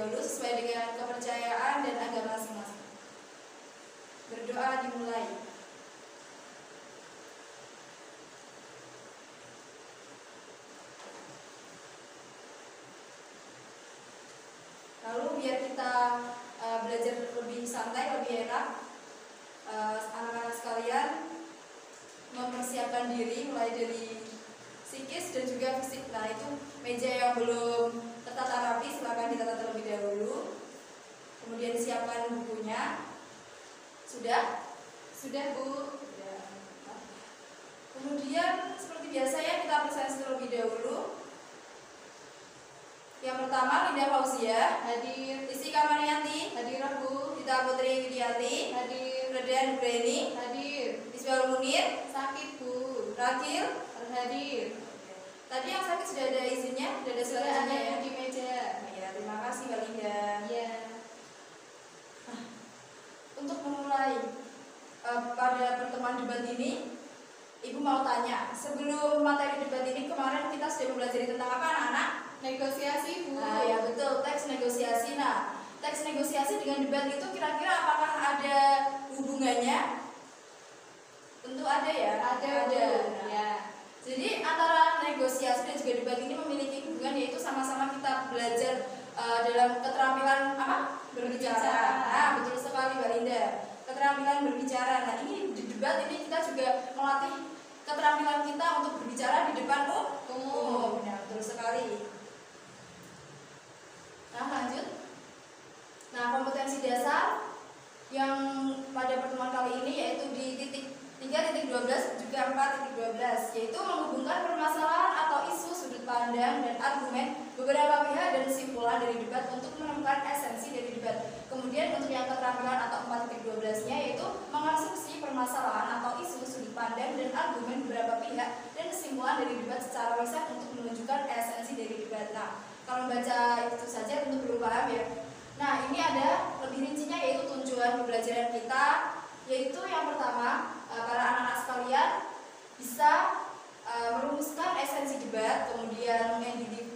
dahulu sesuai dengan kepercayaan dan agama masing-masing. Berdoa dimulai. Lalu biar kita belajar lebih santai, lebih enak, anak-anak sekalian mempersiapkan diri mulai dari psikis dan juga fisik. Nah, itu meja yang belum tertata rapi silakan ditata terlebih dahulu. Kemudian siapkan bukunya. Sudah? Sudah, Bu? Ya. Kemudian seperti biasa ya, kita presentasi terlebih dahulu. Yang pertama, Linda Fauzia. Hadir. Isi Kamarianti. Hadirah, Bu. Dita Putri Widianti. Hadir. Redan Breni. Hadir. Ismail Munir. Sakit, Bu. Rakil. Hadir. Tadi yang sakit sudah ada izinnya? Sudah ada surat izinnya ya? Di meja. Ya, terima kasih Mbak Linda. Iya. Nah, untuk memulai pada pertemuan debat ini, Ibu mau tanya, sebelum materi debat ini kemarin kita sudah mempelajari tentang apa anak-anak? Negosiasi, Bu. Nah, ya betul, teks negosiasi. Nah, teks negosiasi dengan debat itu kira-kira apakah ada hubungannya? Tentu ada ya? Ada. Nah, ya. Jadi antara negosiasi dan juga debat ini memiliki hubungan, yaitu sama-sama kita belajar dalam keterampilan apa? Berbicara. Nah, betul sekali Mbak Linda. Keterampilan berbicara. Nah, ini di debat ini kita juga melatih keterampilan kita untuk berbicara di depan umum. Nah, betul sekali. Nah, lanjut. Nah, kompetensi dasar yang pada pertemuan kali ini yaitu di titik 3.12 juga 4.12, yaitu menghubungkan permasalahan atau isu, sudut pandang dan argumen beberapa pihak dan kesimpulan dari debat untuk menemukan esensi dari debat. Kemudian untuk yang keterampilan atau 4.12-nya yaitu mengonstruksi permasalahan atau isu, sudut pandang dan argumen beberapa pihak dan kesimpulan dari debat secara lisan untuk menunjukkan esensi dari debat. Nah, kalau baca itu saja tentu belum paham ya. Nah, ini ada lebih rincinya yaitu tujuan pembelajaran kita, yaitu yang pertama, para anak-anak sekalian bisa merumuskan esensi debat, kemudian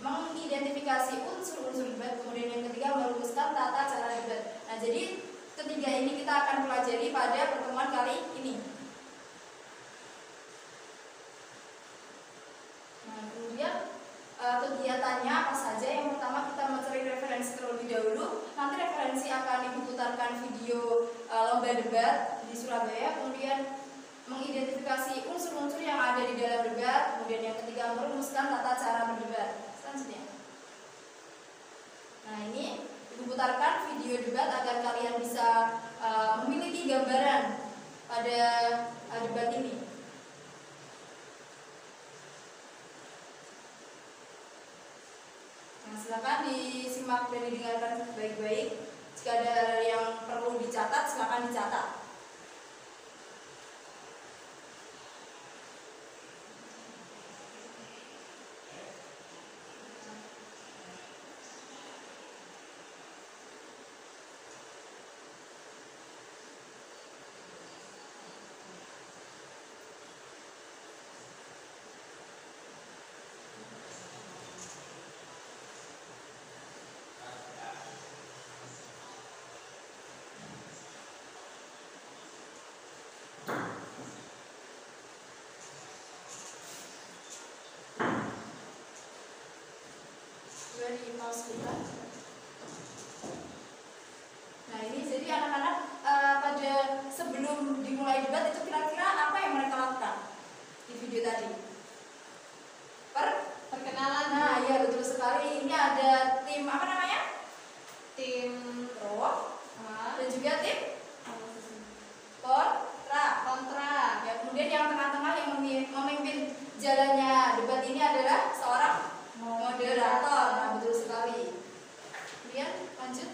mengidentifikasi unsur-unsur debat, kemudian yang ketiga merumuskan tata cara debat. Nah, jadi ketiga ini kita akan pelajari pada pertemuan kali ini. Nah, kemudian kegiatannya apa saja? Yang pertama kita mencari referensi terlebih dahulu. Nanti referensi akan diputarkan video lomba debat di Surabaya. Kemudian mengidentifikasi unsur-unsur yang ada di dalam debat. Kemudian yang ketiga merumuskan tata cara berdebat. Selanjutnya. Nah, ini diputarkan video debat agar kalian bisa memiliki gambaran pada debat ini. Nah, silakan disimak dan didengarkan baik-baik. Jika ada hal yang perlu dicatat, silakan dicatat. Di pause sebentar. Nah, ini jadi anak-anak pada sebelum dimulai debat itu kira-kira apa yang mereka lakukan di video tadi? Perkenalan. Nah, ya betul sekali. Ini ada tim apa namanya? Tim pro dan juga tim kontra. Ya, kemudian yang tengah-tengah yang memimpin jalannya debat ini adalah seorang moderator. Nah, betul sekali. Kemudian lanjut.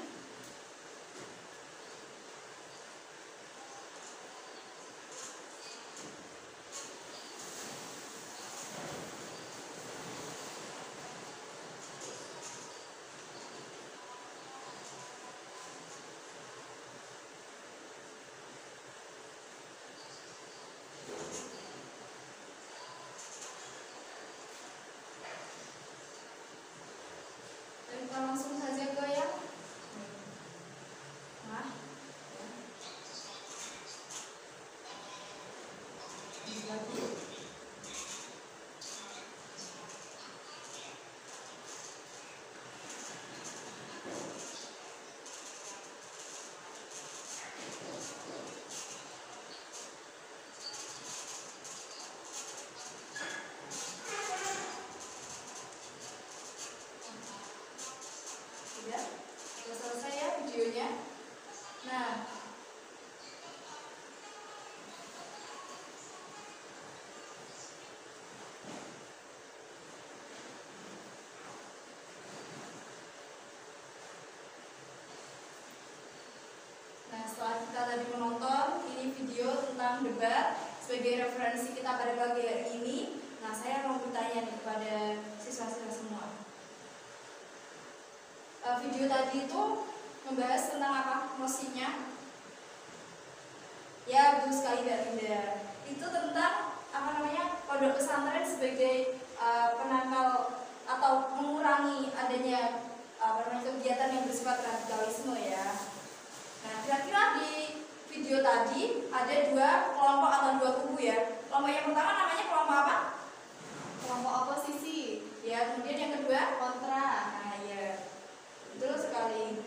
lagi. Sudah selesai ya videonya. Nah, setelah kita tadi menonton ini video tentang debat sebagai referensi kita pada pagi hari ini, nah saya mau bertanya nih kepada siswa-siswa semua. Video tadi itu membahas tentang apa? Mosinya? Ya, betul sekali Mbak Linda. Itu tentang apa namanya? Pondok pesantren sebagai penangkal atau mengurangi adanya kegiatan yang bersifat radikalisme ya. Nah, kira-kira di video tadi ada dua kelompok atau dua kubu ya. Kelompok yang pertama namanya kelompok apa? Kelompok oposisi. Ya, kemudian yang kedua kontra. Nah, ya. Betul sekali.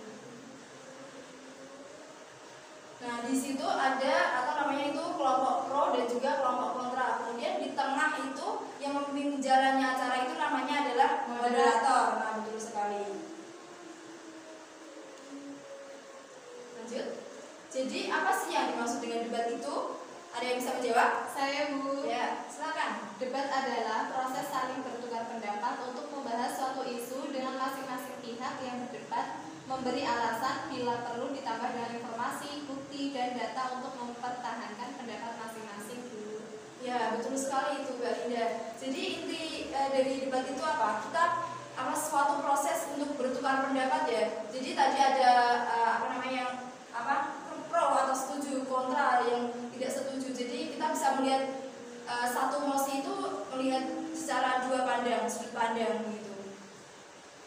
Nah, di situ ada atau namanya itu kelompok pro dan juga kelompok kontra. Kemudian di tengah itu yang memimpin jalannya acara itu namanya adalah moderator. Nah, betul sekali. Lanjut. Jadi apa sih yang dimaksud dengan debat itu? Ada yang bisa menjawab? Saya, Bu. Ya, silakan. Debat adalah proses saling bertukar pendapat untuk membahas suatu isu dengan masing-masing pihak yang berdebat, memberi alasan bila perlu ditambah dengan informasi, bukti, dan data untuk mempertahankan pendapat masing-masing, Bu. Ya, betul sekali itu, Mbak Linda. Jadi inti dari debat itu apa? Kita suatu proses untuk bertukar pendapat ya. Jadi tadi ada pro atau setuju, kontra yang tidak setuju. Jadi kita bisa melihat satu mosi itu melihat secara dua sudut pandang gitu.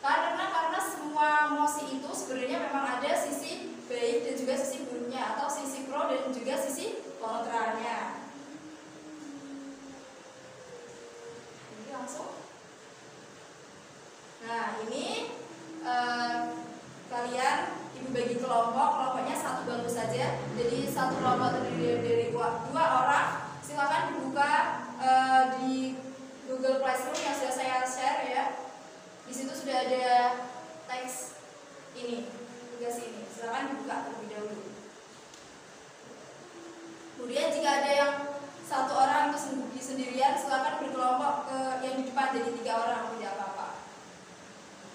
Karena semua mosi itu sebenarnya memang ada sisi baik dan juga sisi buruknya, atau sisi pro dan juga sisi kontranya. Ini langsung. Nah, ini kalian ibu bagi kelompoknya satu bangku saja. Jadi satu kelompok terdiri dari dua orang. Silakan dibuka di Google Classroom yang sudah saya share ya. Di situ sudah ada teks ini, tugas ini. Silakan dibuka terlebih dahulu. Kemudian jika ada yang satu orang itu sendirian, silakan berkelompok ke yang di depan jadi 3 orang, tidak apa-apa.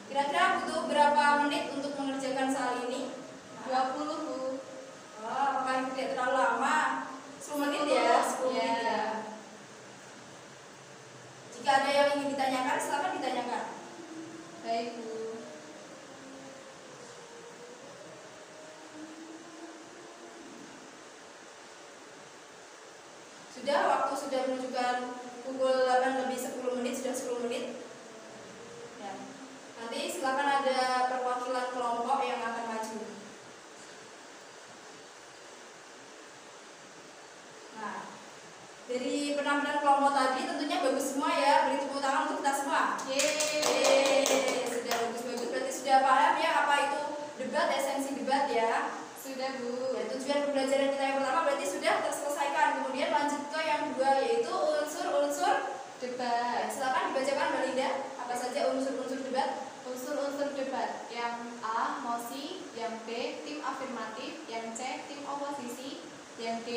Kira-kira butuh berapa menit untuk mengerjakan soal ini? 20, Bu. Oh, apakah tidak terlalu lama? 10 menit ya? 10 menit ya. Jika ada yang ingin ditanyakan, silakan ditanyakan. Baik, Bu. Sudah, waktu sudah menunjukkan pukul 8:10, sudah 10 menit. Ya. Nanti silakan ada perwakilan kelompok yang akan maju. Nah, dari penampilan kelompok tadi tentunya bagus semua ya. Beri tepuk tangan untuk kita semua. Yeay, sudah bagus-bagus. Berarti sudah paham ya apa itu debat, esensi debat ya. Sudah, Bu. Ya, tujuan pembelajaran kita yang pertama berarti sudah terselesaikan. Kemudian lanjut ke yang kedua, yaitu unsur-unsur debat. Silakan dibacakan Mbak Linda. Apa saja unsur-unsur debat? Unsur-unsur debat. Yang A, mosi. Yang B, tim afirmatif. Yang C, tim oposisi. Yang D,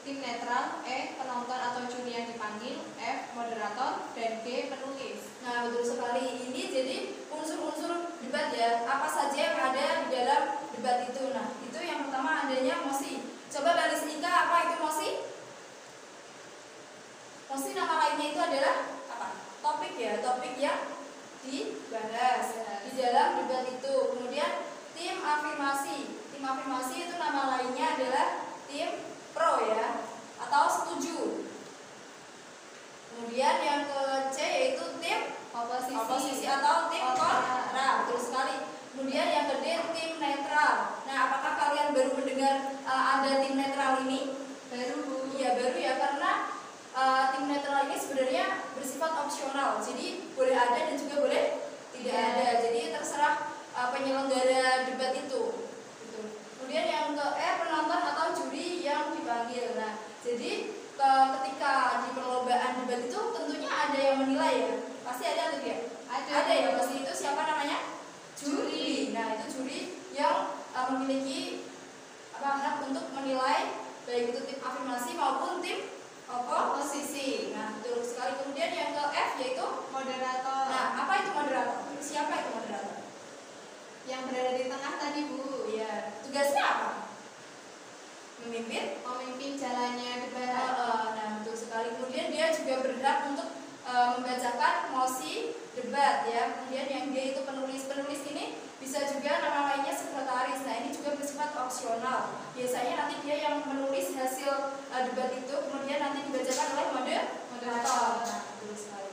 tim netral. E, penonton atau juri yang dipanggil. F, moderator. Dan G, penulis. Nah, betul sekali. Ini jadi unsur-unsur debat ya. Apa saja yang ada di dalam debat itu. Nah, itu yang pertama adanya mosi. Coba baris Ika, apa itu mosi? Mosi nama lainnya itu adalah apa? Topik ya, topik yang dibahas di dalam debat itu. Kemudian tim afirmasi. Tim afirmasi itu nama lainnya adalah tim pro ya, atau setuju. Kemudian yang ke C yaitu tim oposisi atau tim kontra. Betul sekali. Kemudian yang ke D tim netral. Nah, apakah kalian baru mendengar ada tim netral ini? Baru, Bu. Iya, baru ya, karena tim opsional. Jadi boleh ada dan juga boleh tidak ada. Jadi terserah penyelenggara debat itu. Gitu. Kemudian yang ke penonton atau juri yang dipanggil. Nah, jadi ketika di perlombaan debat itu tentunya ada yang menilai ya. Pasti ada atau tidak? Ada ya. Pasti itu siapa namanya? Juri. Nah, itu juri yang memiliki hak untuk menilai baik itu tim afirmasi maupun tim oposisi. Nah, betul sekali. Kemudian yang ke F yaitu moderator. Nah, apa itu moderator? Siapa itu moderator? Yang berada di tengah tadi, Bu. Ya, tugasnya apa? Memimpin jalannya debat. Nah, betul sekali. Kemudian dia juga berhak untuk membacakan mosi debat ya. Kemudian yang dia itu penulis ini bisa juga nama lainnya sekretaris. Nah, ini juga bersifat opsional. Biasanya nanti dia yang menulis hasil debat itu kemudian nanti dibacakan oleh moderator. Nah, betul sekali.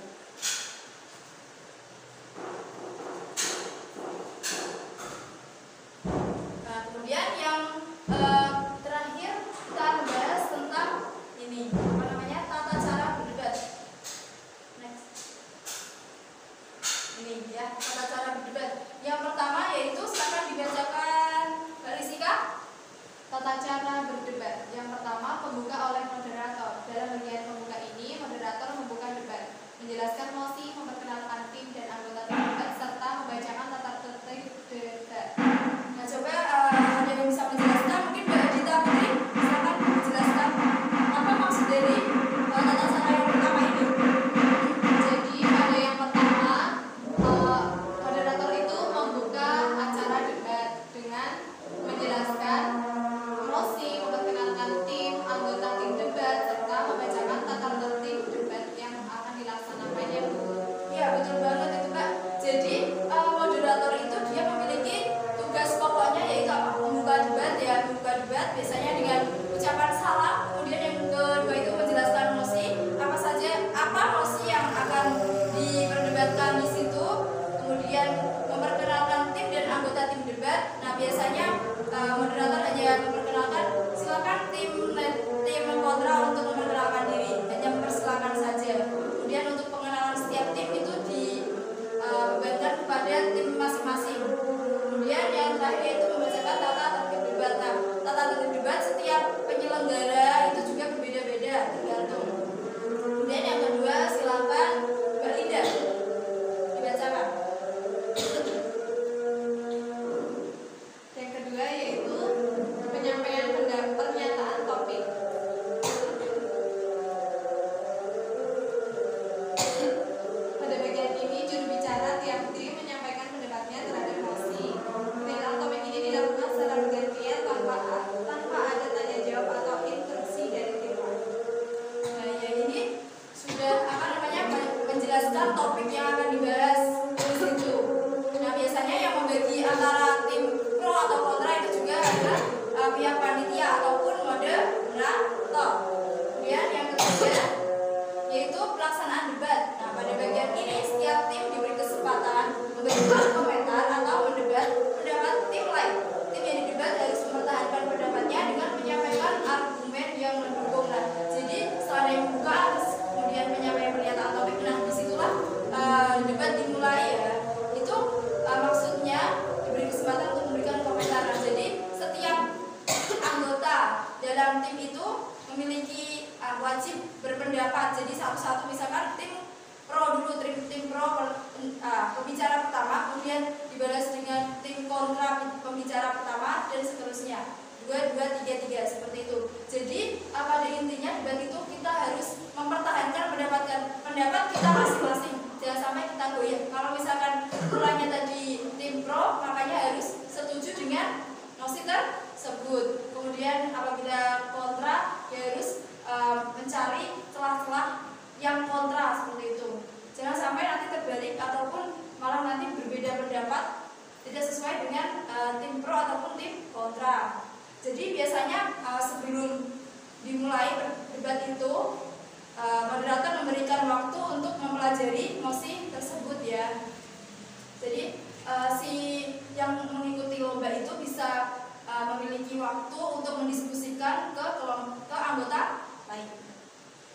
Nah, kemudian yang terakhir kita membahas tentang ini apa namanya tata cara berdebat. Next. Ini ya tata cara berdebat. Yang pertama yaitu silakan dibacakan Mbak Rizika. Tata cara berdebat. Yang pertama pembuka oleh moderator. Dalam bagian pembuka ini moderator membuka debat, menjelaskan mosi, memperkenalkan tim dan anggota debat serta membacakan tata tertib debat. Nah, coba ada yang bisa menjelaskan, mungkin Mbak Dita Putri silakan menjelaskan apa maksud dari tata cara yang pertama ini. Jadi pada yang pertama moderator itu membuka acara debat dengan menjelaskan mosi, memperkenalkan tim, anggota tim debat serta membacakan tata tertib debat yang akan dilaksanakannya, Bu. Iya, betul banget itu, Mbak. Jadi moderator itu dia memiliki tugas pokoknya yaitu apa? Membuka debat ya, membuka debat biasanya dengan ucapan salam. Kemudian yang kedua itu menjelaskan mosi, apa mosi yang akan diperdebatkan di situ. Kemudian memperkenalkan tim dan anggota tim debat. Nah, biasanya moderator hanya memperkenalkan, silakan tim kontra untuk memperkenalkan diri, hanya mempersilakan saja. Kemudian untuk pengenalan setiap tim itu dibebankan kepada tim masing-masing. Kemudian yang terakhir itu membacakan tata tertib debat. Nah, tata tertib debat setiap penyelenggara itu juga berbeda-beda tergantung. Kemudian yang kedua silakan Mbak Linda dibacakan. Yang kedua yaitu penyampaian pernyataan topik. Pada bagian ini juru bicara tiap tim menyampaikan pendapatnya terhadap mosi. Pernyataan topik ini dilakukan secara bergantian tanpa ada tanya jawab atau instruksi dari tim lain. Nah, ya ini sudah menjelaskan topik yang akan dibahas di situ. Nah, biasanya yang membagi antara tim pro atau kontra itu juga adalah pihak panitia ataupun moderator. Kemudian yang ketiga yaitu pelaksanaan debat. Nah, pada bagian ini setiap tim diberi kesempatan memberikan komentar atau mendebat pendapat tim lain. Tim yang didebat harus mempertahankan pendapatnya dengan menyampaikan argumen yang mendukung. Nah, jadi setelah ada yang membuka harus kemudian menyampaikan pernyataan topik. Nah, disitulah debat dimulai ya. Itu maksudnya diberi kesempatan untuk memberikan komentar. Nah, jadi setiap anggota dalam tim itu memiliki wajib berpendapat. Jadi satu-satu, misalkan tim pro dulu, tim pro pembicara pertama, kemudian dibalas dengan tim kontra pembicara pertama dan seterusnya. 2, 2, 3, 3 seperti itu. Jadi pada intinya debat itu kita harus mempertahankan pendapat kita masing-masing. Jangan sampai kita goyah. Kalau misalkan mulanya tadi tim pro, makanya harus setuju dengan mosi tersebut. Kemudian apabila kontra, ya harus mencari celah-celah yang kontra seperti itu. Jangan sampai nanti terbalik ataupun malah nanti berbeda pendapat, tidak sesuai dengan tim pro ataupun tim kontra. Jadi biasanya sebelum dimulai debat itu moderator memberikan waktu untuk mempelajari mosi tersebut ya. Jadi si yang mengikuti lomba itu bisa memiliki waktu untuk mendiskusikan ke anggota lain.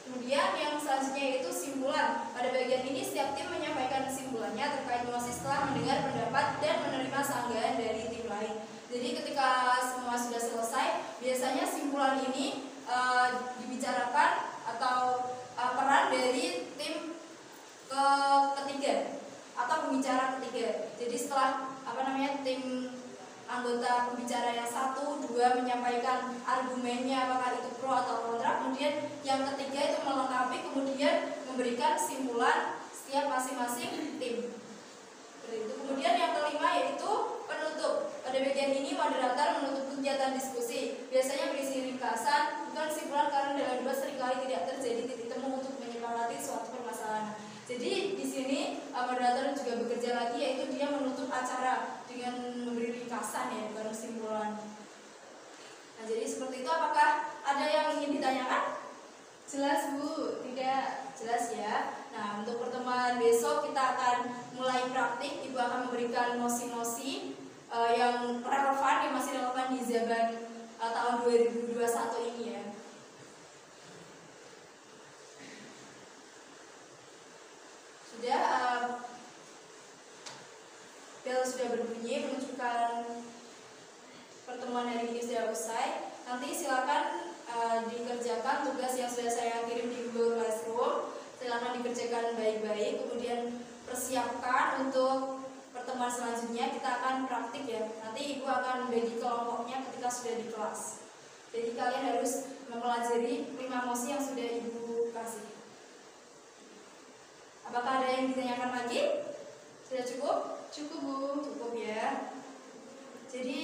Kemudian yang selanjutnya yaitu simpulan. Pada bagian ini setiap kesimpulannya terkait emosi setelah mendengar pendapat dan menerima sanggahan dari tim lain. Jadi ketika semua sudah selesai, biasanya simpulan ini dibicarakan atau peran dari tim ketiga atau pembicara ketiga. Jadi setelah tim anggota pembicara yang 1, 2 menyampaikan argumennya apakah itu pro atau kontra, kemudian yang ketiga itu melengkapi, kemudian memberikan kesimpulan setiap masing-masing tim. Kemudian yang kelima yaitu penutup. Pada bagian ini moderator menutup kegiatan diskusi. Biasanya berisi ringkasan, bukan kesimpulan karena dalam debat seringkali tidak terjadi titik temu untuk menyepakati suatu permasalahan. Jadi di sini moderator juga bekerja lagi, yaitu dia menutup acara dengan memberi ringkasan ya, bukan kesimpulan. Nah, jadi seperti itu. Apakah ada yang ingin ditanyakan? Jelas Bu, tidak. Jelas ya. Nah, untuk pertemuan besok kita akan mulai praktik. Ibu akan memberikan mosi-mosi yang relevan, yang masih relevan di zaman tahun 2021 ini ya. Sudah, bel sudah berbunyi menunjukkan pertemuan hari ini sudah usai. Nanti silakan dikerjakan tugas yang sudah saya kirim di Google Classroom. Silakan dikerjakan baik-baik. Kemudian persiapkan untuk pertemuan selanjutnya, kita akan praktik ya. Nanti ibu akan bagi kelompoknya ketika sudah di kelas. Jadi kalian harus mempelajari 5 mosi yang sudah ibu kasih. Apakah ada yang ditanyakan lagi? Sudah cukup? Cukup Bu. Cukup ya. Jadi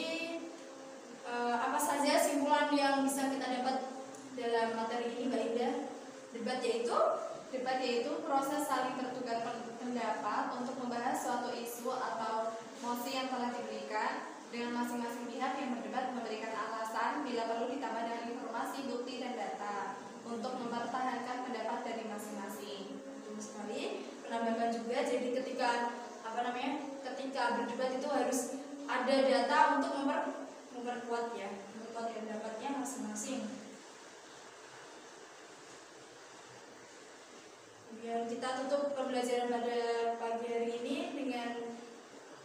apa saja simpulan yang bisa kita dapat dalam materi ini Mbak Indah? Debat yaitu proses saling bertukar pendapat untuk membahas suatu isu atau mosi yang telah diberikan, dengan masing-masing pihak yang berdebat memberikan alasan bila perlu ditambah dengan informasi, bukti, dan data untuk mempertahankan pendapat dari masing-masing. Betul sekali. Penambahkan juga, jadi ketika berdebat itu harus ada data untuk memperkuat pendapatnya masing-masing. Kemudian kita tutup pembelajaran pada pagi hari ini dengan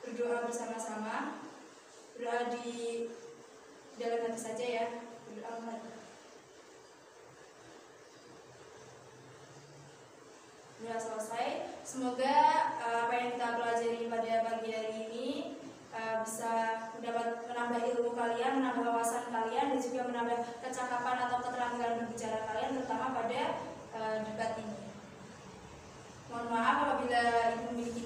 berdoa bersama-sama. Berdoa di dalam hati saja ya. Berdoa. Sudah selesai. Semoga apa yang kita pelajari pada pagi hari ini bisa menambah ilmu kalian, menambah wawasan kalian, dan juga menambah kecakapan atau keterampilan berbicara kalian, terutama pada debat ini. Mohon maaf apabila ibu memiliki